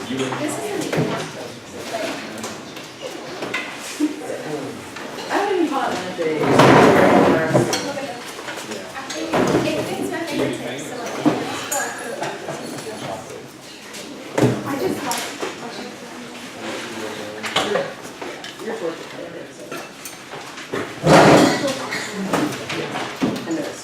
I haven't even caught that day. You're torture player, so. I know it's.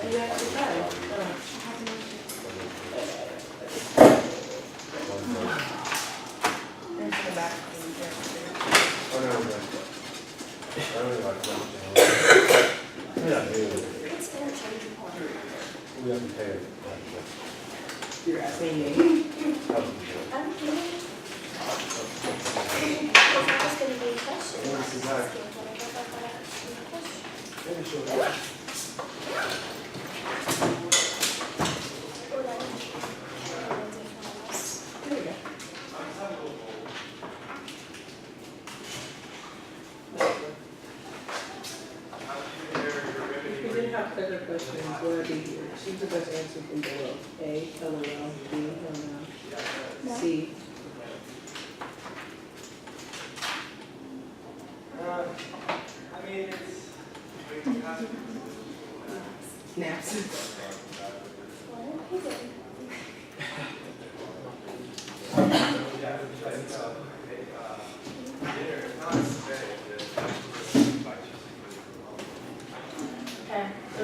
You actually tried. There's the back. We have to pay it. You're asking me. There you go. If we didn't have further questions, what would be here? Choose the best answer from below. A, LOL, B, LOL, C. Snaps. Okay, so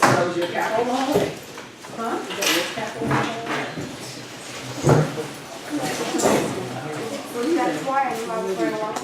that was your capital model? Huh? Is that your capital model? That's why I knew I was going to watch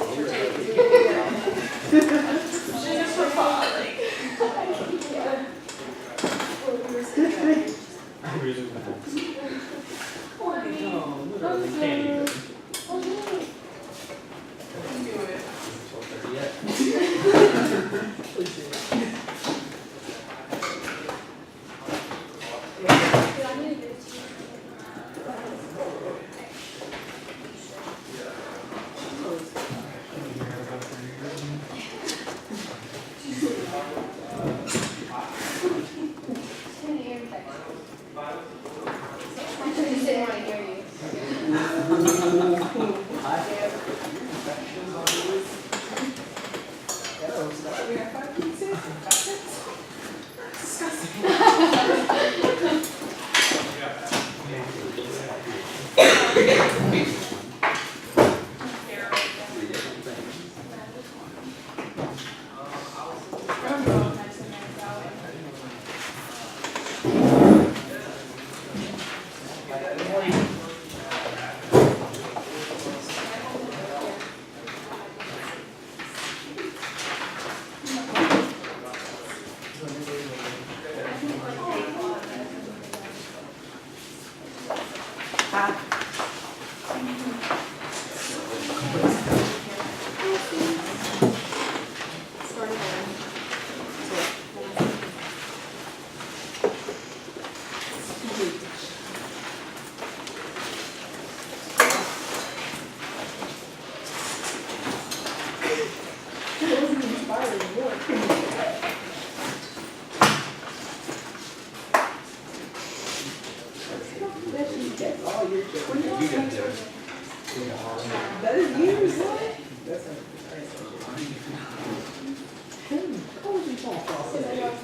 That is years, what? That's a.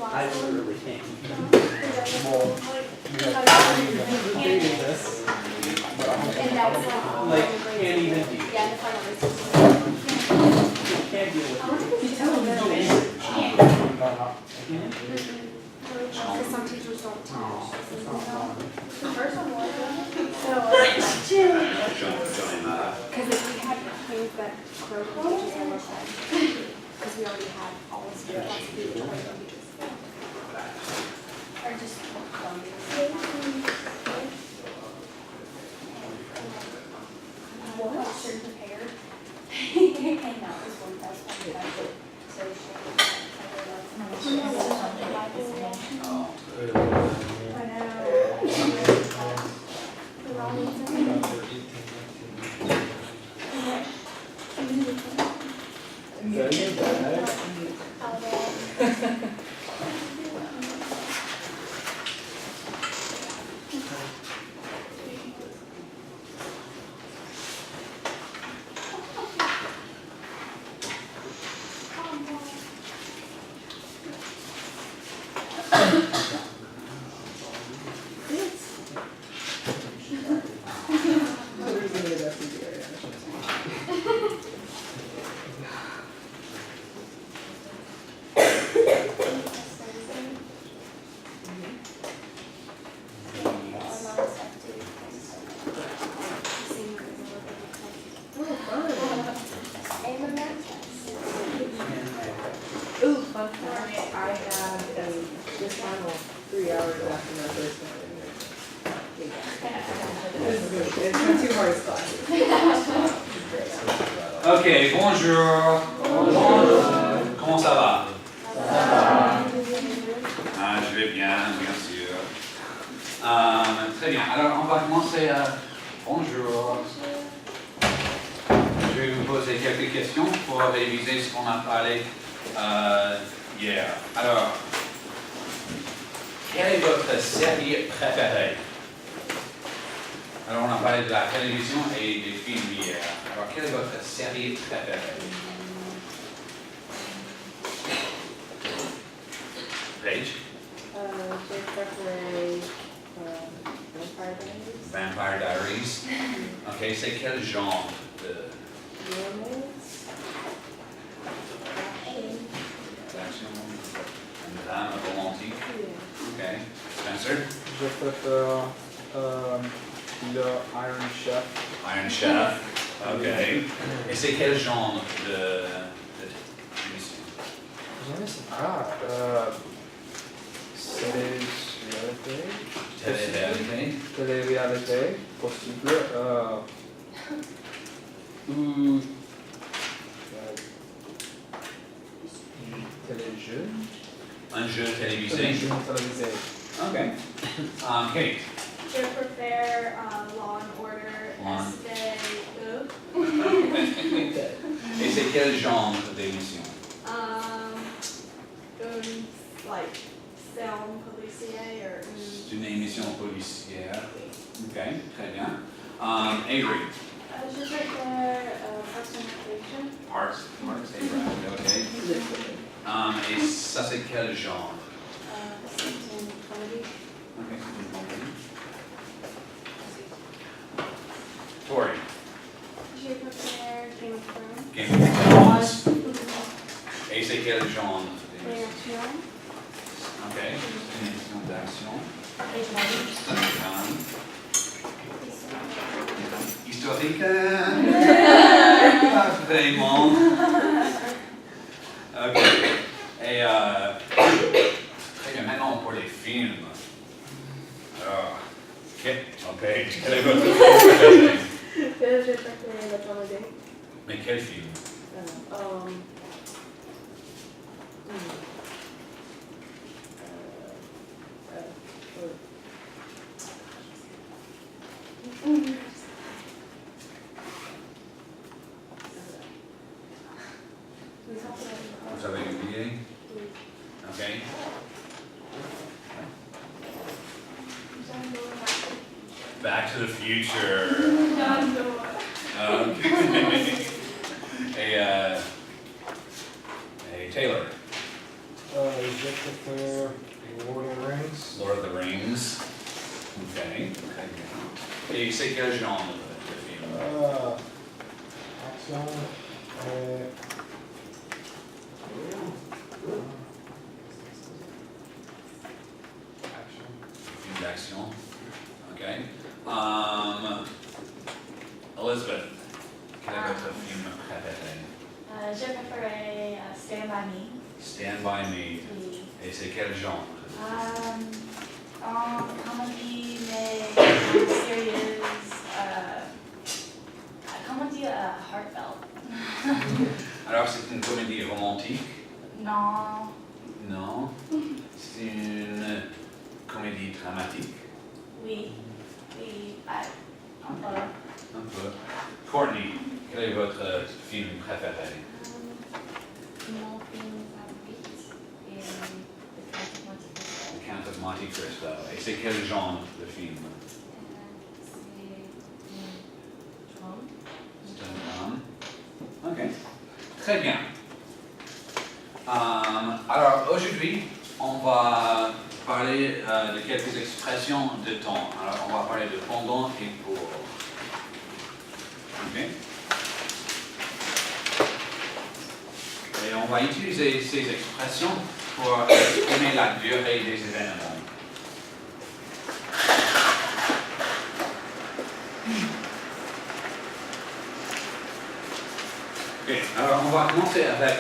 I literally can't. Like, can't even do it. Can't deal with Because some teachers don't teach. The first one was, because if we had things that Crow teachers had looked at, because we already had all this stuff to do with Crow teachers. Or just destination. Oh. I know. The wrong reason. Ooh, fun fact, I had this final 3 hours after my first one. It's my 2 hardest classes. Ok, bonjour. Bonjour. Comment ça va? Ah, je vais bien, bien sûr. Très bien, alors on va commencer. Bonjour. Je vais vous poser quelques questions pour réviser ce qu'on a parlé hier. Alors, quelle est votre série préférée? Alors, on a parlé de la télévision et des films hier. Alors, quelle est votre série préférée? Paige? J'ai préféré Vampire Diaries. Vampire Diaries. Ok, c'est quel genre de Romance. d'action? Un drame romantique? Yeah. Ok. Spencer? Je préfère le Iron Chef. Iron Chef. Ok. Et c'est quel genre de émission? Je ne sais pas. Télé-réalité? Télé-réalité possible. Ou téléjeu. Un jeu télévisé? Téléjeu télévisé. Ok. Kate? Je préfère Law and Order, Law. SVU. Et c'est quel genre d'émission? Like film policier or C'est une émission policière. Ok, très bien. Avery? je préfère Parks and Recreation. Parks ok. Et ça c'est quel genre? C'est une comédie. Ok, c'est une comédie. Tori? Je préfère Game of Thrones. Game of Thrones. Et c'est quel genre d'émission? Réaction. Ok, c'est une émission d'action. Historique? Pas vraiment. Ok. Et très bien, maintenant pour les films. Alors, quel est votre film préféré? J'ai préféré La Holiday. Mais quel film? Vous avez oublié? Ok. Back to the Future. Et Taylor? Je préfère Lord of the Rings. Lord of the Rings. Ok, très bien. Et c'est quel genre de film? Action. Film d'action. Ok. Elizabeth, quel est votre film préféré? Je préférais Stand By Me. Stand By Me. Et c'est quel genre? Comedy, mais serious, comedy heartfelt. Alors c'est une comédie romantique? Non. Non. C'est dramatique? Oui. Oui. Un peu. Un peu. Courtney, quel est votre film préféré? Mon film favori est Le Count of Monte Cristo. Le Count of Monte Cristo. Et c'est quel genre de film? C'est un drame. C'est un drame. Ok. Très bien. Alors aujourd'hui, on va parler de quelques expressions de temps. Alors on va parler de pendant et pour. Ok. Et on va utiliser ces expressions pour exprimer la durée des événements. Ok, alors on va commencer avec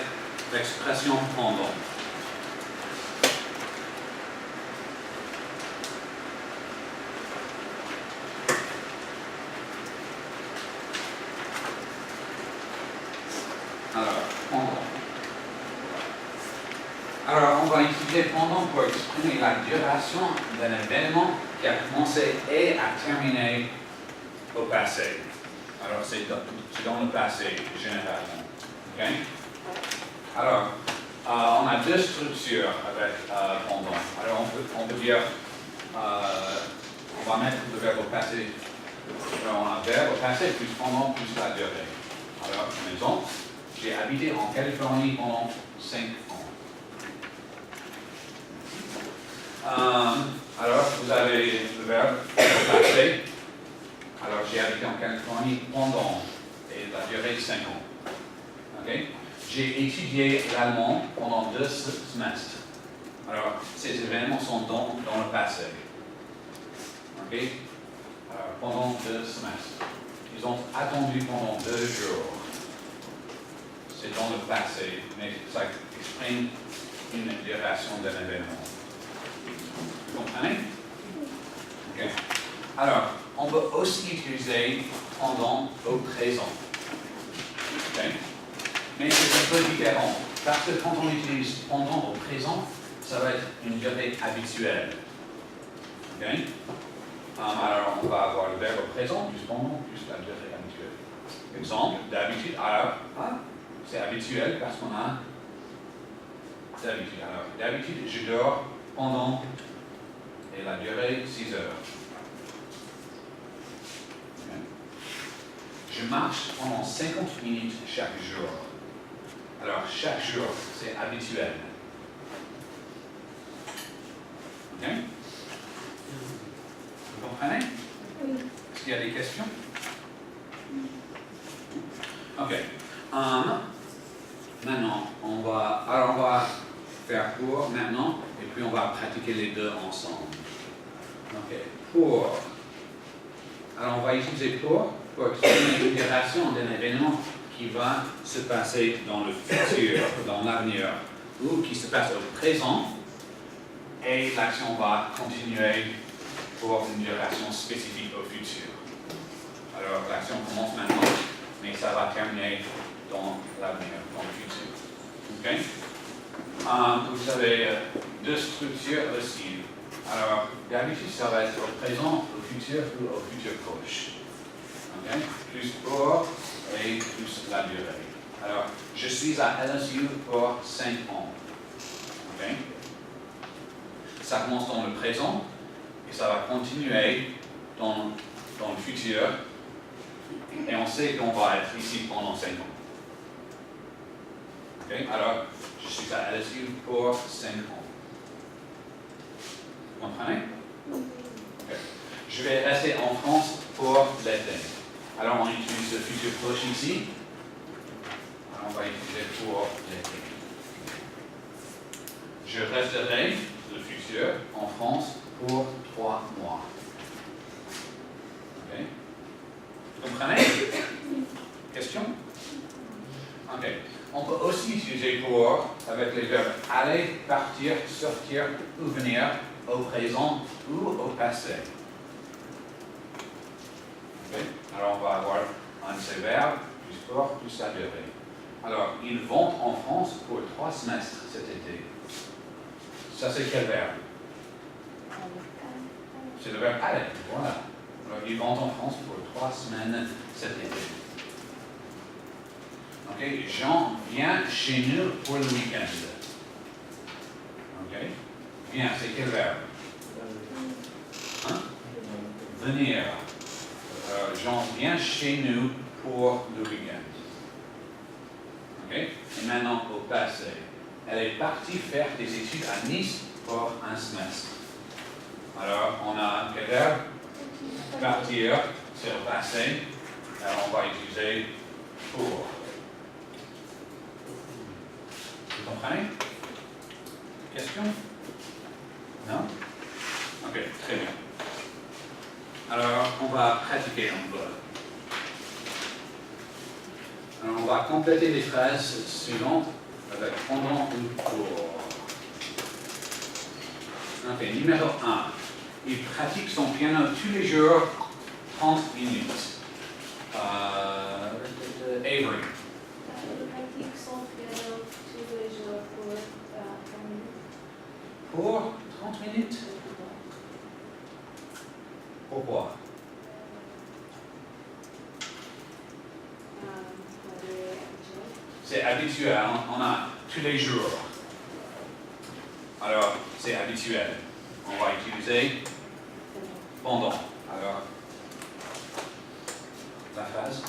l'expression pendant. Alors, pendant. Alors, on va utiliser pendant pour exprimer la duration d'un événement qui a commencé et a terminé au passé. Alors, c'est dans le passé, généralement. Ok? Alors, on a deux structures avec pendant. Alors, on peut dire, on va mettre le verbe au passé. Alors, on a verbe au passé plus pendant plus la durée. Alors, mettons, j'ai habité en Californie pendant 5 ans. Alors, vous avez le verbe au passé. Alors, j'ai habité en Californie pendant, et la durée 5 ans. Okay? J'ai étudié l'allemand pendant 2 semestres. Alors, ces événements sont dans le passé. Okay? Alors, pendant 2 semestres. Ils ont attendu pendant 2 jours. C'est dans le passé, mais ça exprime une duration d'un événement. Vous comprenez? Ok. Alors, on peut aussi utiliser pendant au présent. Okay. Mais c'est un peu différent. Parce que quand on utilise pendant au présent, ça va être une durée habituelle. Okay. Alors, on va avoir le verbe au présent, plus pendant, plus la durée habituelle. Exemple, d'habitude, alors, c'est habituel parce qu'on a d'habitude. Alors, d'habitude, je dors pendant, et la durée, 6 heures. Okay. Je marche pendant 50 minutes chaque jour. Alors, chaque jour, c'est habituel. Ok? Vous comprenez? Oui. Est-ce qu'il y a des questions? Ok. Maintenant, on va faire pour maintenant, et puis on va pratiquer les deux ensemble. Ok. Pour. Alors, on va utiliser pour exprimer une duration d'un événement qui va se passer dans le futur, dans l'avenir, ou qui se passe au présent, et l'action va continuer pour une duration spécifique au futur. Alors, l'action commence maintenant, mais ça va terminer dans l'avenir, dans le futur. Ok? Vous avez deux structures aussi. Alors, d'habitude, ça va être au présent, au futur ou au futur proche. Okay? Plus pour et plus la durée. Alors, je suis à LSU pour 5 ans. Okay? Ça commence dans le présent et ça va continuer dans le futur. Et on sait qu'on va être ici pendant 5 ans. Okay? Alors, je suis à LSU pour 5 ans. Vous comprenez? Okay. Je vais rester en France pour l'été. Alors, on utilise le futur proche ici. Alors, on va utiliser pour l'été. Je resterai, le futur, en France pour 3 mois. Ok? Vous comprenez? Question? Ok. On peut aussi utiliser pour avec les verbes aller, partir, sortir ou venir au présent ou au passé. Okay. Alors, on va avoir un de ces verbes, plus pour, plus la durée. Alors, ils vont en France pour 3 semestres cet été. Ça, c'est quel verbe? c'est le verbe aller, voilà. Alors, ils vont en France pour 3 semaines cet été. Ok, Jean vient chez nous pour le week-end. Ok, vient, c'est quel verbe? Hein? Venir. Jean vient chez nous pour le week-end. Ok, et maintenant au passé. Elle est partie faire des études à Nice pour un semestre. Alors, on a quel verbe? Partir, c'est le passé. Alors, on va utiliser pour. Vous comprenez? Question? Non? Ok, très bien. Alors, on va pratiquer un peu. Alors, on va compléter les phrases suivantes avec pendant ou pour. Ok, numéro 1. Il pratique son piano tous les jours 30 minutes. Avery. Il pratique son piano tous les jours pour 30 minutes. Pour 30 minutes? Pourquoi? C'est habituel, on a tous les jours. Alors, c'est habituel. On va utiliser pendant. Alors, la phrase.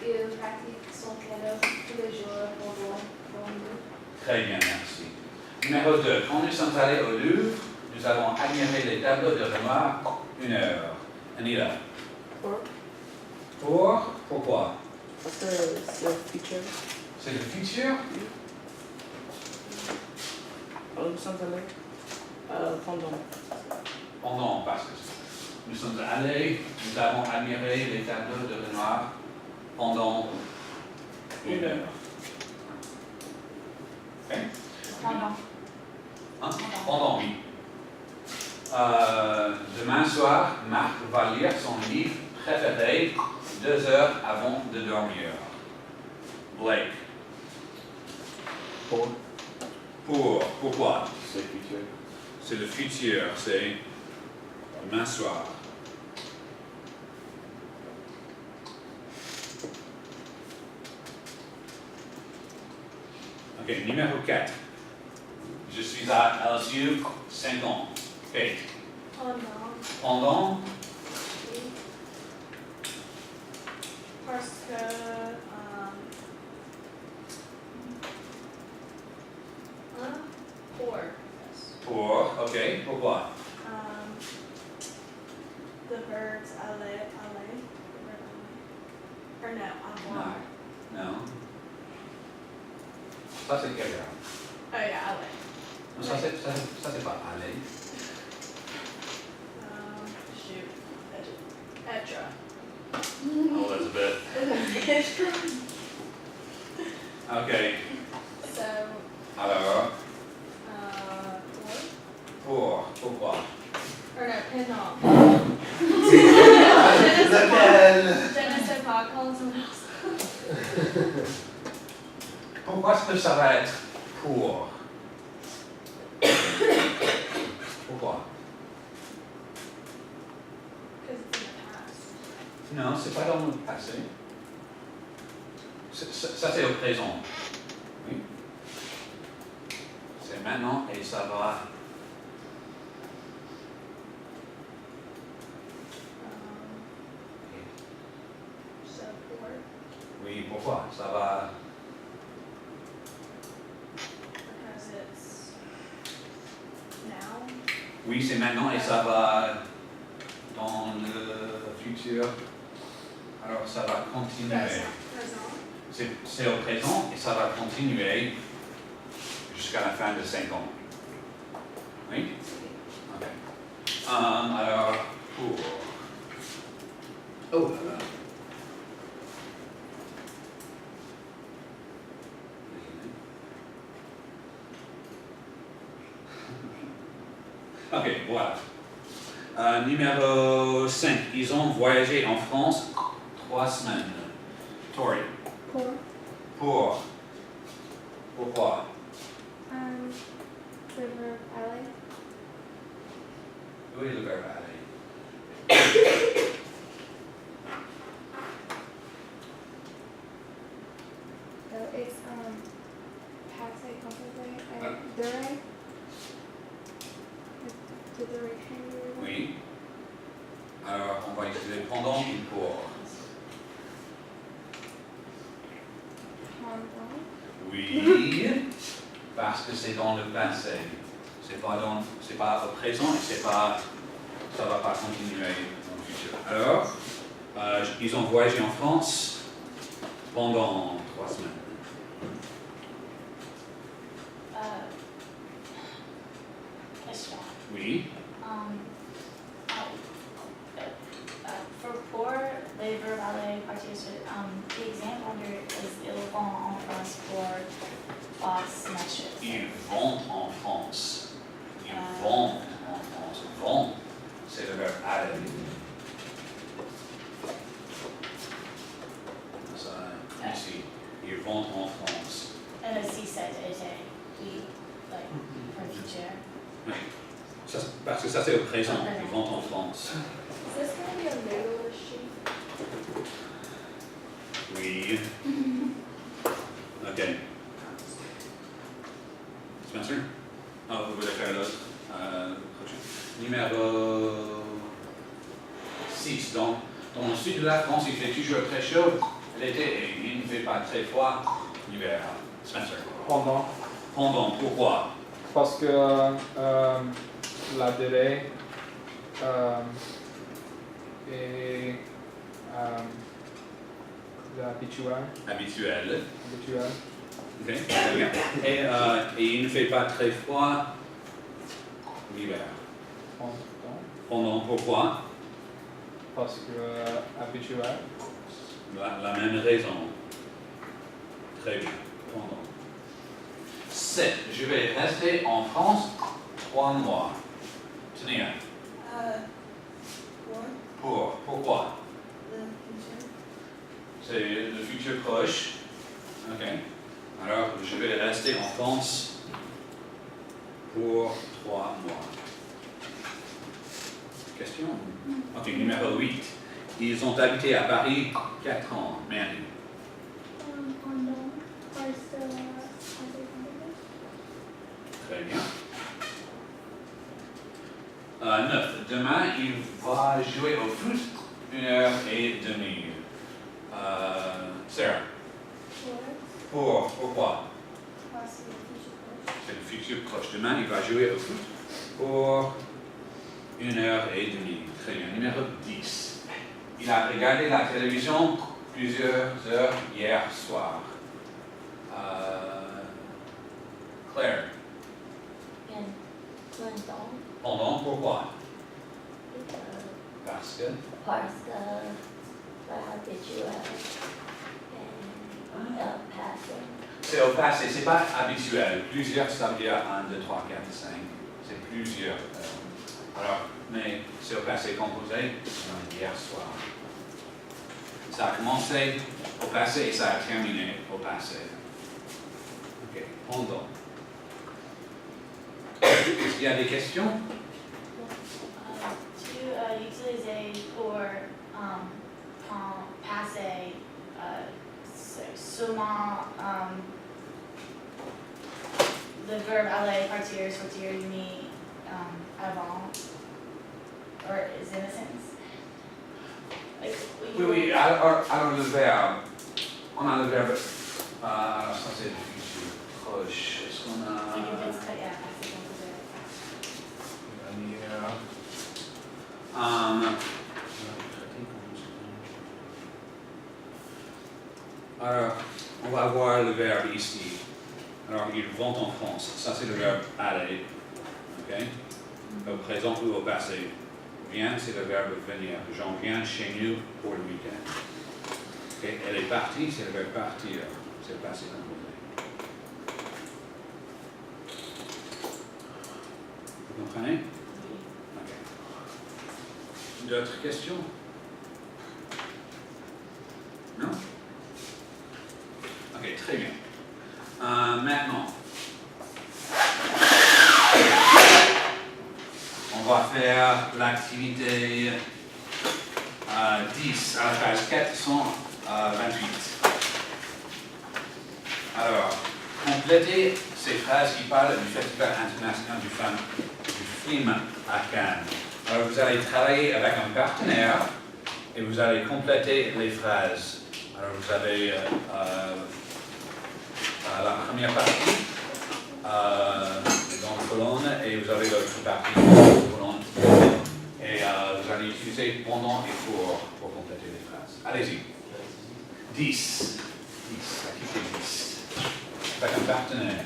Il pratique son piano tous les jours pendant 30 minutes. Très bien, merci. Numéro 2. Quand nous sommes allés au Louvre, nous avons admiré les tableaux de Renoir 1 heure. Anita. Pourquoi? Parce que c'est le futur. C'est le futur? Nous sommes allés pendant. Pendant, parce que nous sommes allés, nous avons admiré les tableaux de Renoir pendant 1 heure. Ok? Pendant. Hein? Pendant, oui. Demain soir, Marc va lire son livre préféré 2 heures avant de dormir. Blake. Pourquoi? C'est le futur. C'est le futur, c'est demain soir. Ok, numéro 4. Je suis à LSU 5 ans. Ok. Pendant, Oui. Parce que pour, ok, pourquoi? The verbs aller, or no, avoir. Non. Ça c'est quel verbe? Oh yeah, aller. Non, ça c'est pas aller. Shoot. Etra. Oh, Elizabeth. Ok, So, alors, what? pourquoi? Or no, pendant. Je ne sais pas, call someone else. Pourquoi est-ce que ça va être pour? Pourquoi? Because it's in the past. Non, c'est pas dans le passé. Ça c'est au présent. Oui. C'est maintenant et ça va. So, for. Oui, pourquoi? Ça va. Because it's now. Oui, c'est maintenant et ça va dans le futur. Alors ça va continuer. Present. C'est au présent et ça va continuer jusqu'à la fin de 5 ans. Oui? Ok. Alors, pour. Oh là là. Ok, voilà. Numéro 5. Ils ont voyagé en France 3 semaines. Tori. Pour. Pourquoi? The verb aller. Où est le verbe aller? So it's passé composé durer. The duration. Oui. Alors, on va utiliser pendant ou pour. Pendant. Oui, parce que c'est dans le passé. C'est pas au présent et ça va pas continuer dans le futur. Alors, ils ont voyagé en France pendant 3 semaines. Question. Oui. For pour les verbes aller partir sur, the example under is ils vont en France pour 3 semestres. Ils vont en France. Ils vont en France. Vont, c'est le verbe aller. Ça, ici. Ils vont en France. And as he said, été, oui, like, for future. Oui. Ça, parce que ça, c'est au présent. Ils vont en France. Is this going to be a middle sheet? Oui. Ok. Spencer? Ah, vous voulez faire l'autre? Numéro 6. Dans le sud de la France, il fait toujours très chaud l'été et il ne fait pas très froid l'hiver. Spencer? Pendant, Pourquoi? parce que la durée est habituelle. Habituel. Ok, très bien. Et il ne fait pas très froid l'hiver. Pendant, Pourquoi? parce que habituel. La même raison. Très bien. Pendant. 7. Je vais rester en France 3 mois. Tania. Pourquoi? C'est le futur proche. Ok. Alors, je vais rester en France pour 3 mois. Question? Ok, numéro 8. Ils ont habité à Paris 4 ans. Mary. Pendant. Parce que passé composé. Très bien. 9. Demain, il va jouer au foot 1h30. Sarah. Pourquoi? Parce que le future proche. C'est le futur proche. Demain, il va jouer au foot pour 1h30. Très bien. Numéro 10. Il a regardé la télévision plusieurs heures hier soir. Claire. Pendant, pourquoi? Parce que. C'est au passé, c'est pas habituel. Plusieurs, ça veut dire 1, 2, 3, 4, 5. C'est plusieurs. Alors, mais c'est au passé composé hier soir. Ça a commencé au passé et ça a terminé au passé. Ok, pendant. Est-ce qu'il y a des questions? Tu utilises pour passer seulement le verbe aller, partir, sortir, uni avant, or is in a sentence? Like, Oui, alors le verbe, on a le verbe, alors ça c'est le futur proche. Est-ce qu'on a... Yeah, passé composé. Alors, on va voir le verbe ici. Alors, ils vont en France. Ça, c'est le verbe aller. Ok? Au présent ou au passé. Viens, c'est le verbe venir. J'en viens chez nous pour le week-end. Ok? Elle est partie, c'est le verbe partir. C'est le passé composé. Vous comprenez? Ok. D'autres questions? Non? Ok, très bien. Maintenant, on va va faire l'activité 10 à la page 428. Alors, complétez ces phrases qui parlent du Festival international du film à Cannes. Alors, vous allez travailler avec un partenaire et vous allez compléter les phrases. Alors, vous avez la première partie dans la colonne et vous avez l'autre partie dans la colonne. Et vous allez utiliser pendant et pour compléter les phrases. Allez-y. 10. Activité 10. Avec un partenaire.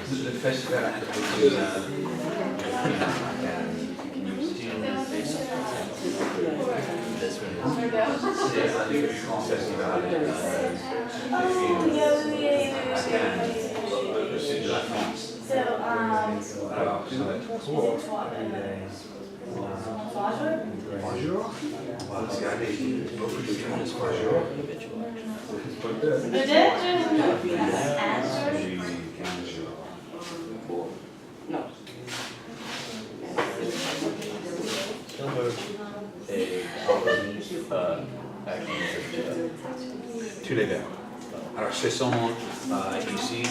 Le festival international. C'est un des plus grands festivals au sud de la France. Alors, ça va être 3 jours. On va regarder beaucoup de films de 3 jours. Non. Tous les verbes. Alors, ce sont ici,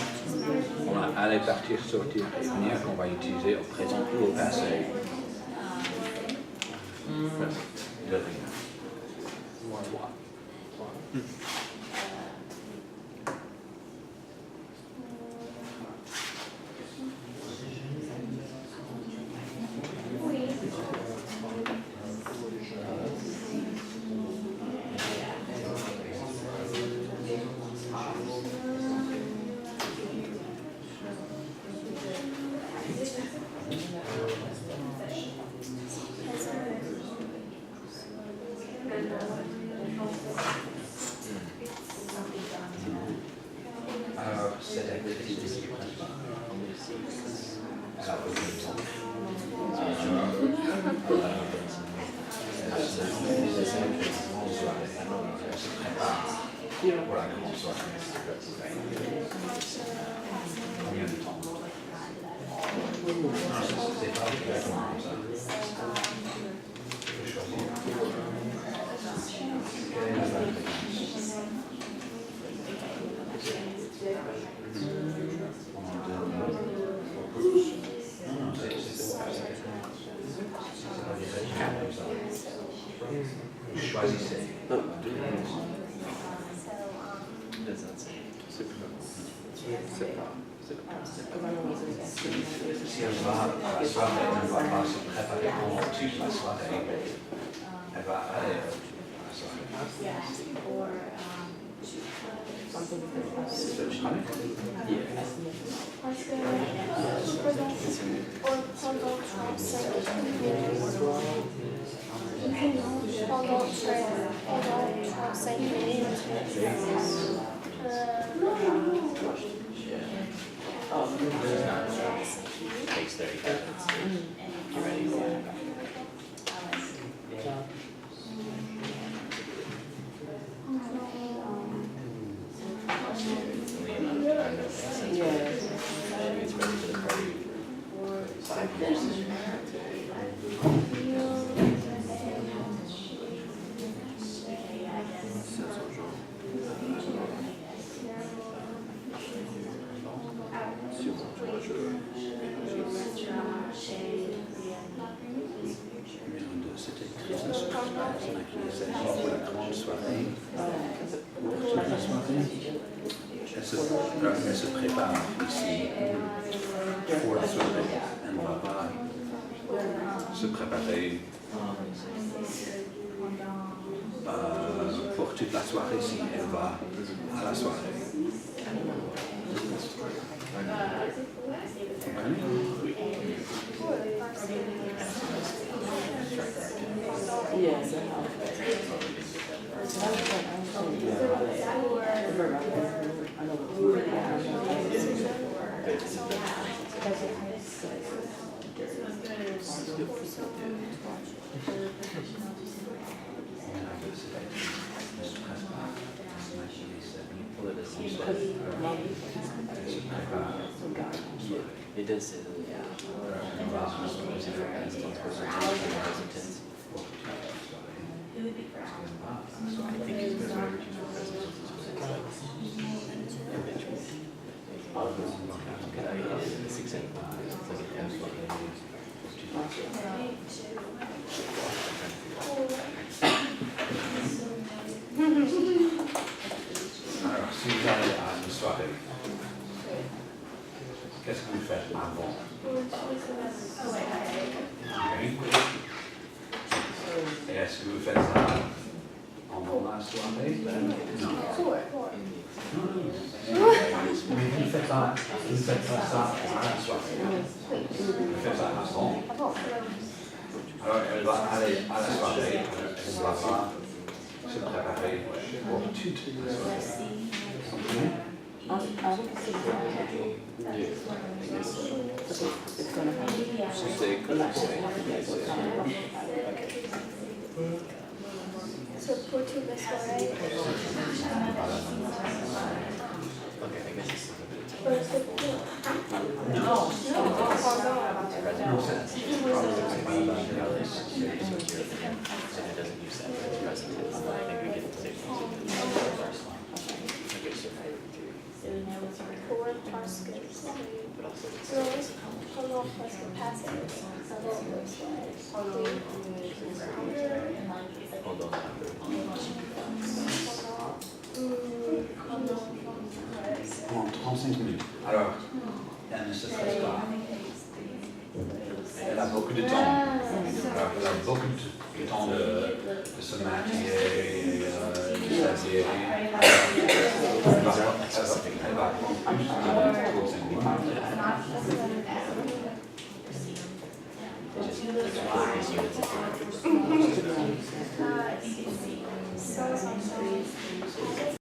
on va aller, partir, sortir et venir qu'on va utiliser au présent ou au passé. Devenir. 3. Alors, cette activité elle a beaucoup de temps. Elle se prépare pour la grande soirée. Combien de temps? Non, c'est pas exactement comme ça. Je vais choisir. Quelle est la bonne réponse? Choisissez. Si elle va à la soirée, elle ne va pas se préparer pendant toute la soirée. Elle va aller à la soirée. Takes 30 seconds to get ready for it. C'était très inspirant. Pour la grande soirée. Toute la soirée. Elle se prépare ici pour la soirée. Elle ne va pas se préparer pour toute la soirée si elle va à la soirée. Yes, It does say that. Who would be first? I think it's better. It's example. It's like an Alors, si vous allez à une soirée, qu'est-ce que vous faites avant? Et est-ce que vous faites ça pendant la soirée? Non. Mais vous faites pas ça à la soirée. Vous faites ça avant. Alors, elle va aller à la soirée, elle ne va pas se préparer pour toute la soirée. Comprenez? it's gonna happen. So pour toute la soirée. Okay, I guess it's a bit of But it's the doesn't use that for the present tense. I think we get the same thing. Okay, so pour parce que pendant parce que passé avant le soir. hold on. Pendant 35 minutes. Alors, elle ne se stresse pas. Elle a beaucoup de temps. Alors, elle a beaucoup de temps de se maquiller, de s'habiller. Elle va plus de 35 minutes. So